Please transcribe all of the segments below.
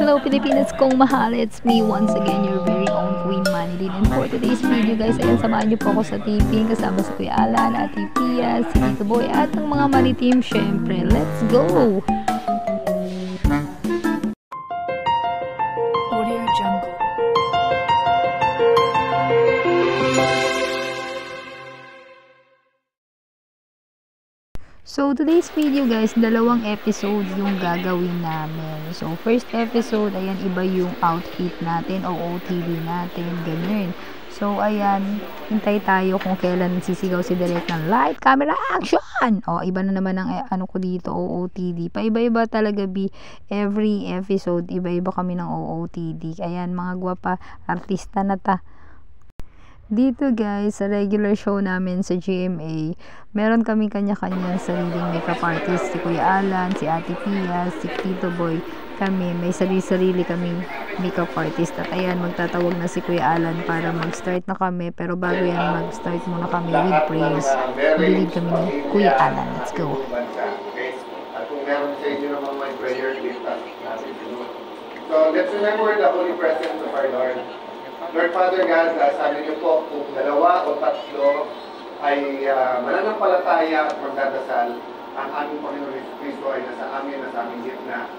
Hello Pilipinas kong mahal, it's me once again, your very own Queen Manilyn. And for today's video guys, ayan, samahan niyo po ako sa taping kasama si Kuya Alan, Ate Pia, si Tito Boy at ang mga Maritim. Syempre, let's go! Audio Jungle. So, today's video guys, dalawang episode yung gagawin namin. So, first episode, ayan, iba yung outfit natin o OOTD natin, ganyan. So, ayan, hintay tayo kung kailan sisigaw si Direk ng light, camera, action! O, iba na naman ang ano ko dito, OOTD. Paiba-iba talaga, every episode, iba-iba kami ng OOTD. Ayan, mga gwapa, artista na ta. Dito guys, sa regular show namin sa GMA, meron kami kanya-kanyang sariling makeup artist. Si Kuya Alan, si Ate Pia, si Tito Boy. Kami, may sarili-sarili kami makeup artist. At ayan, magtatawag na si Kuya Alan para mag-start na kami. Pero bago yan, mag-start muna kami with prayers. Bilid kami ni Kuya Alan. Let's go. At kung meron sa inyo naman may prayer, lift us. So, let's remember the holy presence of our Lord. Lord Father God, sabi niyo po, kung dalawa o tatlo ay mananampalataya at magdadasal, ang aming Panginoon Kristo ay nasa aming gitna.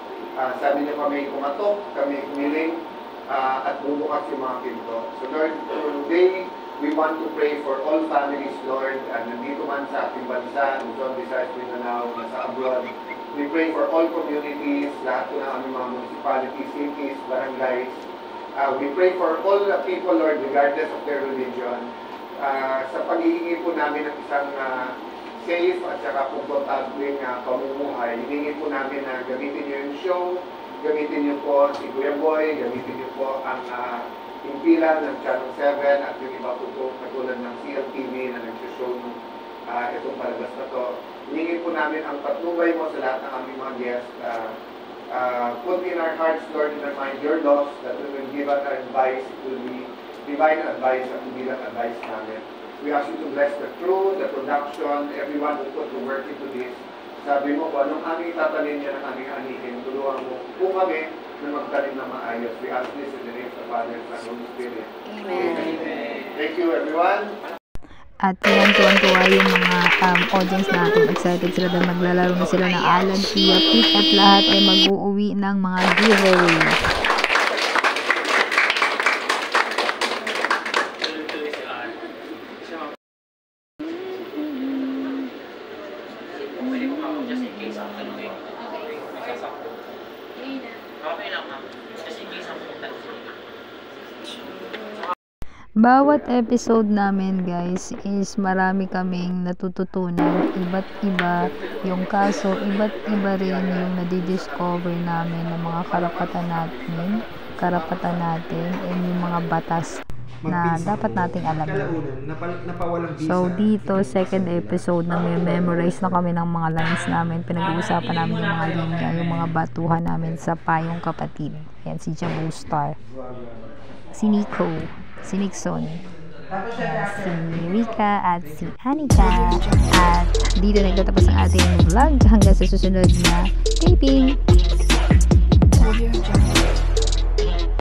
Sabi niyo kami kumatok, kami kumiling, at bubukas yung mga pinto. So Lord, today we want to pray for all families, Lord, nandito man sa ating bansa, Luzon, Visayas, Mindanao, nasa abroad. We pray for all communities, lahat po ng aming mga municipalities, cities, barangays. We pray for all the people, Lord, regardless of their religion. Sa paghihingi po namin ng isang safe at saka komportabling pamumuhay, hihingi po namin na gamitin niyo yung show, gamitin niyo po si Kuya Boy, gamitin niyo po ang impilan ng Channel 7 at yung iba po katulad ng CLTV na nagsishow itong palabas na to. Hihingi po namin ang patnubay mo sa lahat ng aming mga guests. Put in our hearts, Lord, in our mind, your laws, that we will give us our advice. It will be divine advice at hindi lang advice namin. We ask you to bless the crew, the production, everyone who put the work into this. Sabi mo kung anong aming tatalin niya ng aming anihin, tulungan mo po kami na magtalim na maayos. We ask this in the name of the Father, Son, and Holy Spirit. Amen. Amen. Thank you, everyone. At yan, tuwan-tuwa yung mga audience natin. Excited sila dahil maglalaro na sila ng Alan, Pia, Pete at lahat ay mag-uuwi ng mga giveaway. Bawat episode namin guys is marami kaming natututunan, iba't iba yung kaso, iba't iba rin yung nadidiscover namin ng mga karapatan natin and yung mga batas na dapat nating alamin. So dito, second episode na may memorize na kami ng mga lines namin, pinag-uusapan namin yung mga linya, yung mga batuhan namin sa Payong Kapatid. Yan, si Jabu Star, si Nico, si Nixon, si Rika at si Anika. At dito nagtatapos ang ating vlog hanggang sa susunod na taping.